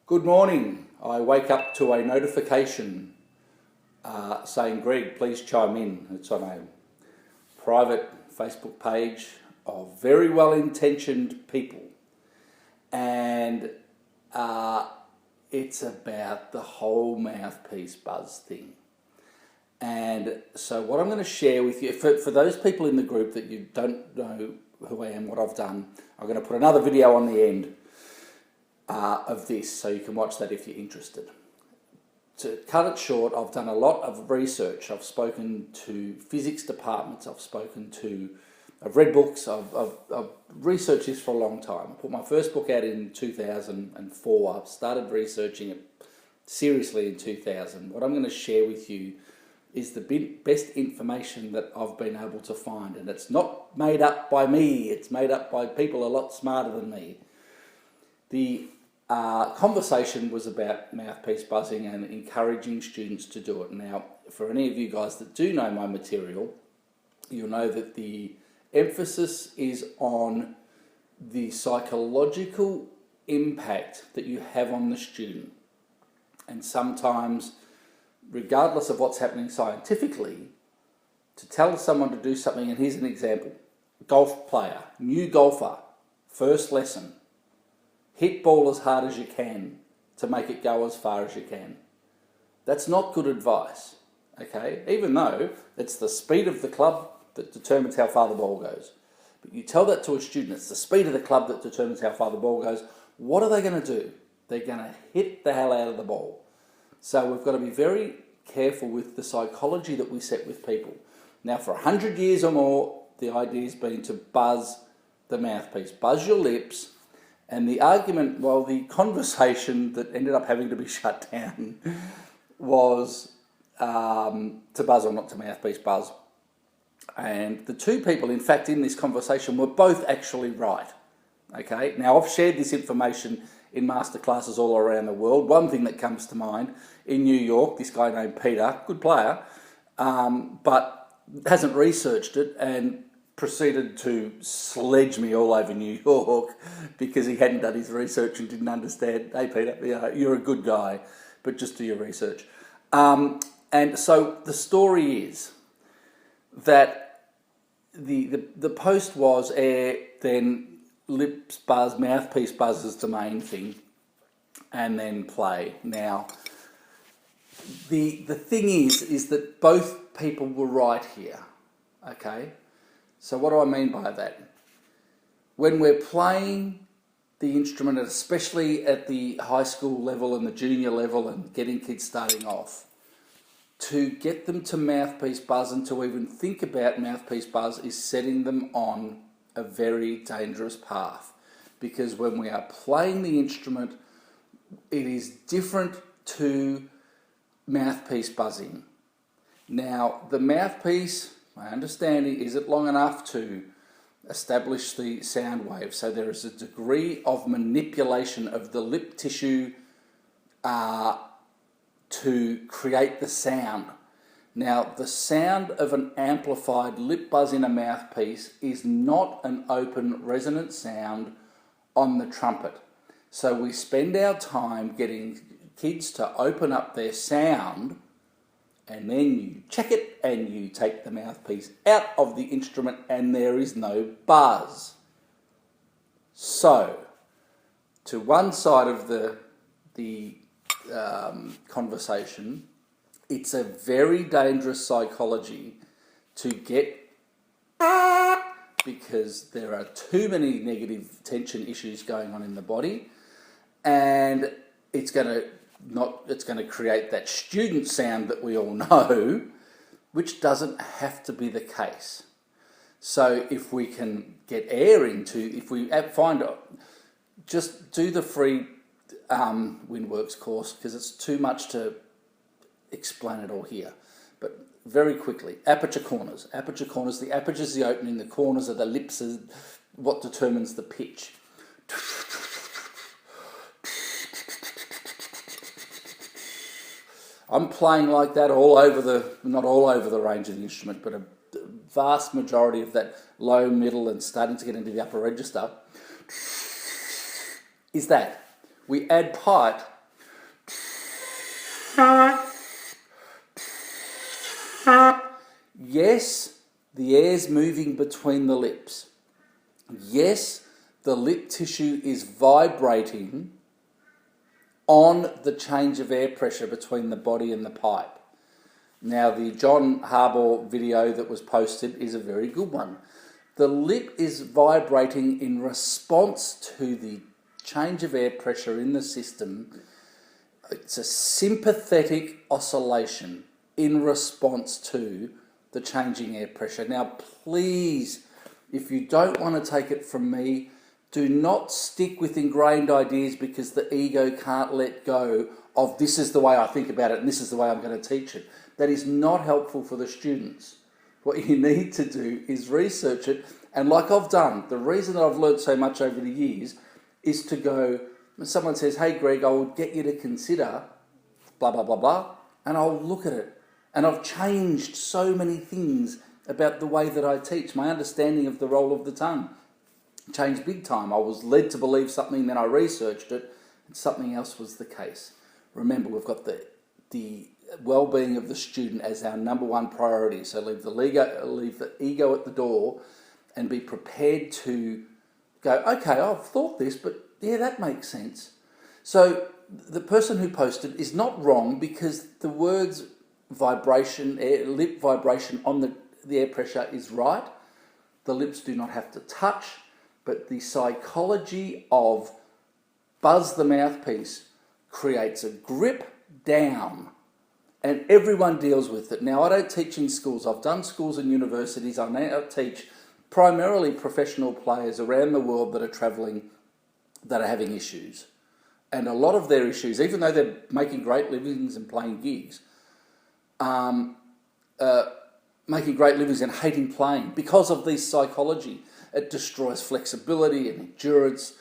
Good morning. I wake up to a notification saying, Greg, please chime in. It's on a private Facebook page of very well-intentioned people. And it's about the whole mouthpiece buzz thing. And so what I'm going to share with you, for those people in the group that you don't know who I am, what I've done, I'm going to put another video on the end of this, so you can watch that if you're interested. To cut it short, I've done a lot of research. I've spoken to physics departments, I've read books, I've researched this for a long time. I put my first book out in 2004. I've started researching it seriously in 2000. What I'm going to share with you is the best information that I've been able to find, and it's not made up by me, it's made up by people a lot smarter than me. The conversation was about mouthpiece buzzing and encouraging students to do it. Now, for any of you guys that do know my material, you'll know that the emphasis is on the psychological impact that you have on the student. And sometimes, regardless of what's happening scientifically, to tell someone to do something, and here's an example, golf player, new golfer, first lesson, hit ball as hard as you can to make it go as far as you can. That's not good advice, okay? Even though it's the speed of the club that determines how far the ball goes. But you tell that to a student, it's the speed of the club that determines how far the ball goes. What are they going to do? They're going to hit the hell out of the ball. So we've got to be very careful with the psychology that we set with people. Now, for 100 years or more, the idea has been to buzz the mouthpiece, buzz your lips. And the argument, well, the conversation that ended up having to be shut down was to buzz or not to mouthpiece buzz. And the two people, in fact, in this conversation were both actually right. Okay, now I've shared this information in masterclasses all around the world. One thing that comes to mind, in New York, this guy named Peter, good player, but hasn't researched it and proceeded to sledge me all over New York because he hadn't done his research and didn't understand. Hey Peter, you're a good guy, but just do your research. And so the story is that the post was air, then lips buzz, mouthpiece buzz is the main thing, and then play. Now, the thing is that both people were right here, okay? So what do I mean by that? When we're playing the instrument, especially at the high school level and the junior level and getting kids starting off, to get them to mouthpiece buzz and to even think about mouthpiece buzz is setting them on a very dangerous path. Because when we are playing the instrument, it is different to mouthpiece buzzing. Now, the mouthpiece, my understanding, is it long enough to establish the sound wave. So there is a degree of manipulation of the lip tissue to create the sound. Now, the sound of an amplified lip buzz in a mouthpiece is not an open resonant sound on the trumpet. So we spend our time getting kids to open up their sound, and then you check it and you take the mouthpiece out of the instrument and there is no buzz. So, to one side of the conversation, it's a very dangerous psychology to get, because there are too many negative tension issues going on in the body, and it's going to create that student sound that we all know, which doesn't have to be the case. So if we can get air into, if we find, just do the free Windworks course, because it's too much to explain it all here. But very quickly, aperture corners. Aperture corners, the aperture is the opening, the corners are the lips, is what determines the pitch. I'm playing like that all over not all over the range of the instrument, but a vast majority of that low, middle, and starting to get into the upper register is that we add pipe Yes, the air's moving between the lips. Yes, the lip tissue is vibrating on the change of air pressure between the body and the pipe. Now, the John Harbaugh video that was posted is a very good one. The lip is vibrating in response to the change of air pressure in the system. It's a sympathetic oscillation in response to the changing air pressure. Now, please, if you don't want to take it from me, do not stick with ingrained ideas because the ego can't let go of this is the way I think about it and this is the way I'm going to teach it. That is not helpful for the students. What you need to do is research it. And like I've done, the reason that I've learned so much over the years is to go, when someone says, hey Greg, I will get you to consider blah, blah, blah, blah, and I'll look at it. And I've changed so many things about the way that I teach. My understanding of the role of the tongue changed big time. I was led to believe something, then I researched it, and something else was the case. Remember, we've got the well-being of the student as our number one priority. So leave the ego at the door and be prepared to go, okay, I've thought this, but yeah, that makes sense. So the person who posted is not wrong because the words vibration, lip vibration on the air pressure is right. The lips do not have to touch, but the psychology of buzz the mouthpiece creates a grip down and everyone deals with it. Now, I don't teach in schools. I've done schools and universities. I now teach primarily professional players around the world that are travelling, that are having issues. And a lot of their issues, even though they're making great livings and playing gigs, making great livings and hating playing because of this psychology. It destroys flexibility and endurance.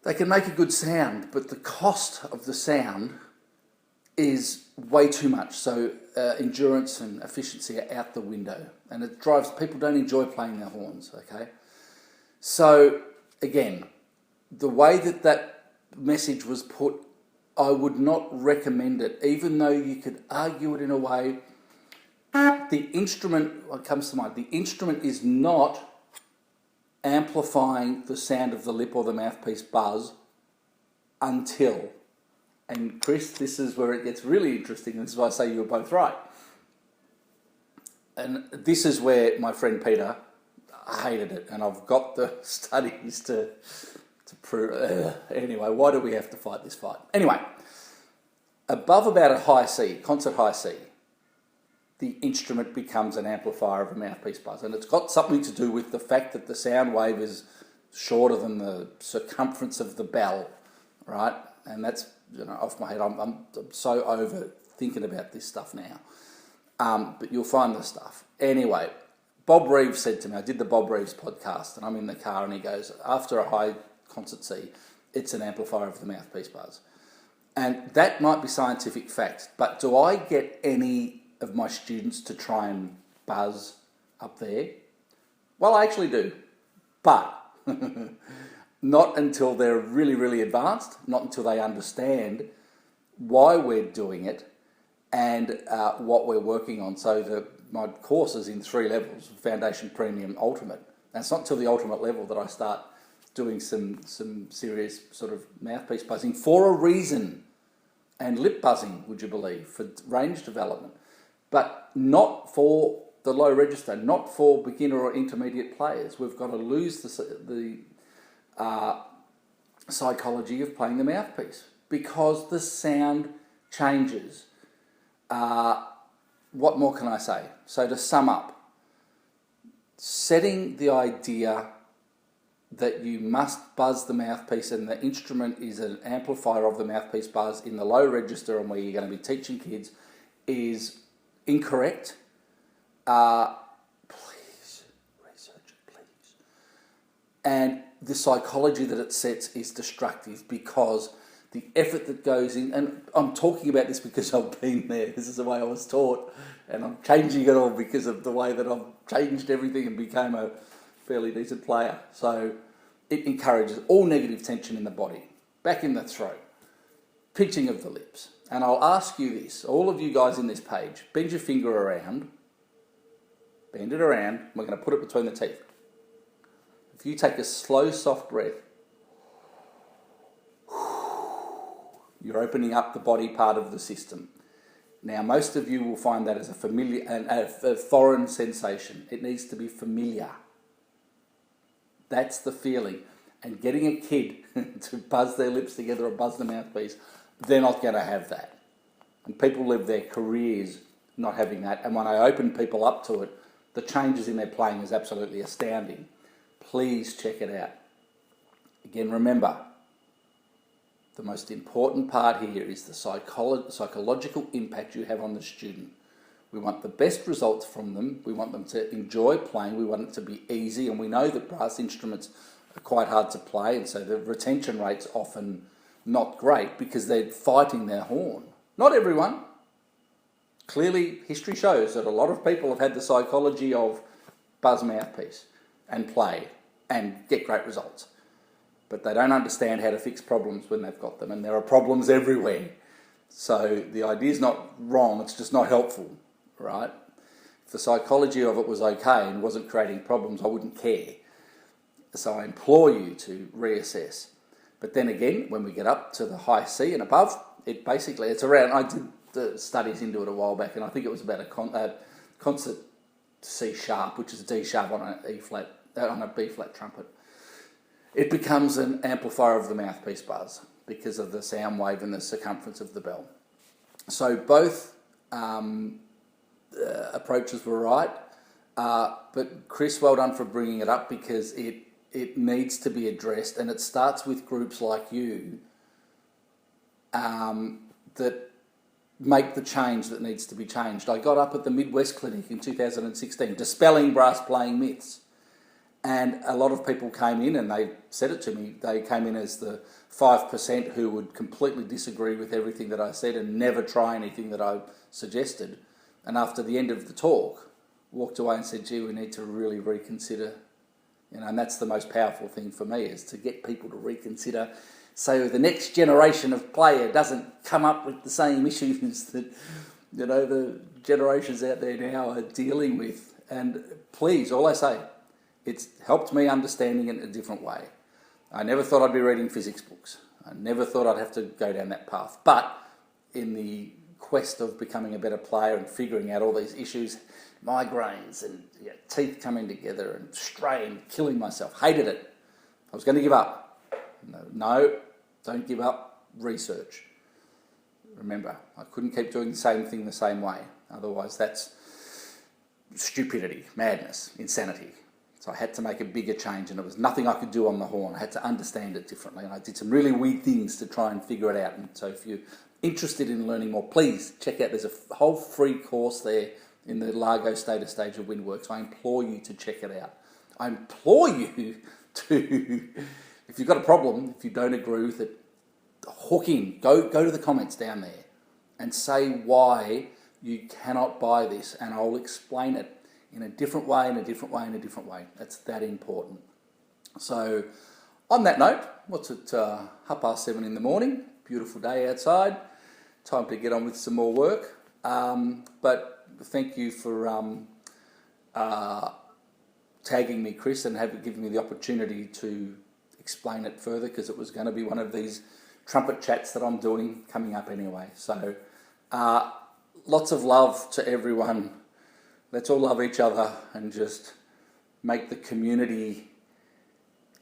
They can make a good sound, but the cost of the sound is way too much. So endurance and efficiency are out the window. And it drives, people don't enjoy playing their horns, okay? So, again, the way that message was put, I would not recommend it, even though you could argue it in a way. The instrument, what comes to mind, the instrument is not amplifying the sound of the lip or the mouthpiece buzz until, and Chris, this is where it gets really interesting, and this is why I say you were both right. And this is where my friend Peter hated it, and I've got the studies to prove. Anyway, why do we have to fight this fight? Anyway, above about a high C, concert high C, the instrument becomes an amplifier of a mouthpiece buzz. And it's got something to do with the fact that the sound wave is shorter than the circumference of the bell, right? And that's, off my head. I'm so over thinking about this stuff now. But you'll find the stuff. Anyway, Bob Reeves said to me, I did the Bob Reeves podcast, and I'm in the car, and he goes, after a high concert C, it's an amplifier of the mouthpiece buzz. And that might be scientific fact, but do I get any of my students to try and buzz up there? Well, I actually do, but not until they're really, really advanced, not until they understand why we're doing it and what we're working on. So my course is in 3 levels, Foundation, Premium, Ultimate. And it's not until the Ultimate level that I start doing some serious sort of mouthpiece buzzing for a reason, and lip buzzing, would you believe, for range development. But not for the low register, not for beginner or intermediate players. We've got to lose the psychology of playing the mouthpiece because the sound changes. What more can I say? So to sum up, setting the idea that you must buzz the mouthpiece and the instrument is an amplifier of the mouthpiece buzz in the low register and where you're going to be teaching kids is incorrect. Please research it, please. And the psychology that it sets is destructive because the effort that goes in, and I'm talking about this because I've been there, this is the way I was taught, and I'm changing it all because of the way that I've changed everything and became a fairly decent player. So it encourages all negative tension in the body, back in the throat. pinching of the lips. And I'll ask you this, all of you guys in this page, bend your finger around, bend it around, we're going to put it between the teeth. If you take a slow, soft breath, you're opening up the body part of the system. Now, most of you will find that as a familiar and a foreign sensation. It needs to be familiar. That's the feeling. And getting a kid to buzz their lips together or buzz the mouthpiece, they're not going to have that. And people live their careers not having that. And when I open people up to it, the changes in their playing is absolutely astounding. Please check it out. Again, remember, the most important part here is the psychological impact you have on the student. We want the best results from them. We want them to enjoy playing. We want it to be easy. And we know that brass instruments are quite hard to play. And so the retention rate's often not great because they're fighting their horn. Not everyone. Clearly, history shows that a lot of people have had the psychology of buzz mouthpiece and play and get great results. But they don't understand how to fix problems when they've got them, and there are problems everywhere. So the idea is not wrong, it's just not helpful, right? If the psychology of it was okay and wasn't creating problems, I wouldn't care. So I implore you to reassess. But then again, when we get up to the high C and above, it's around, I did the studies into it a while back, and I think it was about a concert C sharp, which is a D sharp on a B flat trumpet. It becomes an amplifier of the mouthpiece buzz because of the sound wave and the circumference of the bell. So both approaches were right, but Chris, well done for bringing it up because it needs to be addressed, and it starts with groups like you that make the change that needs to be changed. I got up at the Midwest Clinic in 2016, dispelling brass playing myths. And a lot of people came in, and they said it to me, they came in as the 5% who would completely disagree with everything that I said and never try anything that I suggested. And after the end of the talk, walked away and said, gee, we need to really reconsider. And that's the most powerful thing for me, is to get people to reconsider so the next generation of player doesn't come up with the same issues that, the generations out there now are dealing with. And please, all I say, it's helped me understanding it in a different way. I never thought I'd be reading physics books. I never thought I'd have to go down that path. But in the quest of becoming a better player and figuring out all these issues, migraines and teeth coming together and strain, killing myself, hated it. I was going to give up. No, don't give up. Research. Remember, I couldn't keep doing the same thing the same way. Otherwise, that's stupidity, madness, insanity. So I had to make a bigger change, and there was nothing I could do on the horn. I had to understand it differently, and I did some really weird things to try and figure it out. And so if you're interested in learning more, please check out, there's a whole free course there in the Largo Stator stage of Windworks. I implore you to check it out. I implore you to, if you've got a problem, if you don't agree with it, hook in, go to the comments down there and say why you cannot buy this, and I'll explain it in a different way, in a different way, in a different way. That's that important. So on that note, what's it, 7:30 in the morning, beautiful day outside, time to get on with some more work. But thank you for tagging me, Chris, and giving me the opportunity to explain it further, because it was going to be one of these trumpet chats that I'm doing coming up anyway. So lots of love to everyone. Let's all love each other and just make the community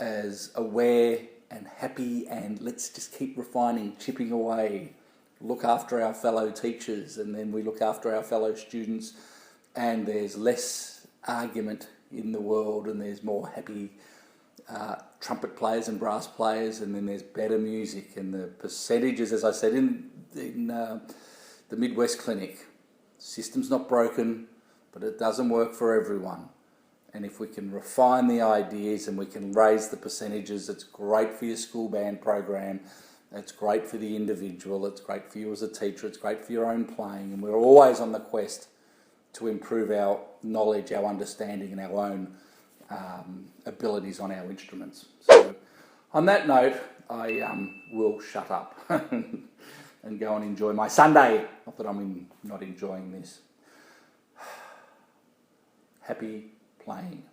as aware and happy, and let's just keep refining, chipping away, look after our fellow teachers, and then we look after our fellow students, and there's less argument in the world, and there's more happy trumpet players and brass players, and then there's better music. And the percentages, as I said in the Midwest Clinic, system's not broken, but it doesn't work for everyone. And if we can refine the ideas and we can raise the percentages, it's great for your school band program, it's great for the individual, it's great for you as a teacher, it's great for your own playing. And we're always on the quest to improve our knowledge, our understanding, and our own abilities on our instruments. So on that note, I will shut up and go and enjoy my Sunday. Not that I'm not enjoying this. Happy playing.